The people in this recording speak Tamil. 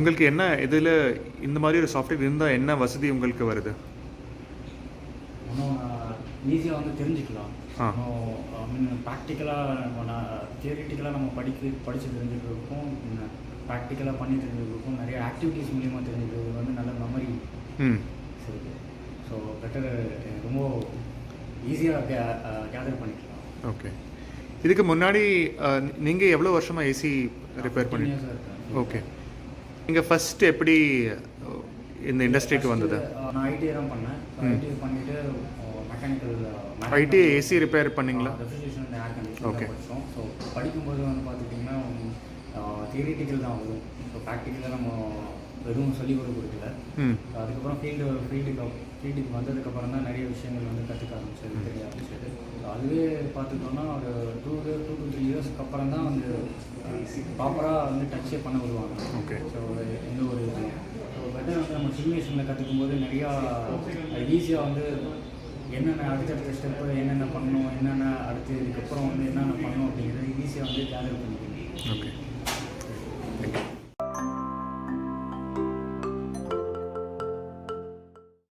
உங்களுக்கு என்ன இதில் இந்த மாதிரி ஒரு சாஃப்ட்வேர் இருந்தால் என்ன வசதி உங்களுக்கு வருது? இன்னும் ஈஸியாக வந்து தெரிஞ்சுக்கலாம். ப்ராக்டிக்கலாக தியரிட்டிக்கலாக நம்ம படித்து தெரிஞ்சுக்கிறதுக்கும் ப்ராக்டிக்கலாக பண்ணி தெரிஞ்சுக்கிறதுக்கும் நிறைய ஆக்டிவிட்டீஸ் மூலியமாக தெரிஞ்சுக்கிறது வந்து நல்ல மெமரி சரி. ஸோ பெட்டர் ரொம்ப ஈஸியாக கேதர் பண்ணிக்கலாம். ஓகே. இதுக்கு முன்னாடி நீங்கள் எவ்வளோ வருஷமாக ஏசி ரிப்பேர் பண்ணி? ஓகே. நீங்கள் ஃபஸ்ட்டு எப்படி இந்த இண்டஸ்ட்ரிக்கு வந்தது? நான் ஐடிஐ தான் பண்ணேன். ஐடிஐ பண்ணிவிட்டு மெக்கானிக்கல் ஐடி ஏசி ரிப்பேர் பண்ணிங்களா? ரெஃப்ரிஜரேஷன் அண்ட் ஏர் கண்டிஷனிங் படித்தோம். ஸோ படிக்கும்போது வந்து பார்த்துட்டிங்கன்னா தியரிட்டிக்கல் தான் வரும். ஸோ ப்ராக்டிக்கலாக நம்ம எதுவும் சொல்லிக் கொடுக்கல. அதுக்கப்புறம் ஃபீல்டுக்கு வந்ததுக்கப்புறம் தான் நிறைய விஷயங்கள் வந்து கற்றுக்க ஆரம்பிச்சது, தெரிய ஆரம்பிச்சது. ஸோ அதுவே பார்த்துட்டோன்னா ஒரு 2 to 3 இயர்ஸ்க்கு அப்புறம் தான் வந்து ப்ராப்பராக வந்து டச்சே பண்ண விடுவாங்க. ஓகே. ஸோ எந்த ஒரு இது ஸோ பெட்டர் வந்து நம்ம சிமுலேஷனில் கற்றுக்கும் போது நிறையா ஈஸியாக வந்து என்னென்ன அடுத்தடுத்த ஸ்டெப்பு என்னென்ன பண்ணணும், என்னென்ன அடுத்து இதுக்கப்புறம் வந்து என்னென்ன பண்ணணும் அப்படிங்கிறது ஈஸியாக வந்து கேதர் பண்ணிக்கணும். ஓகே.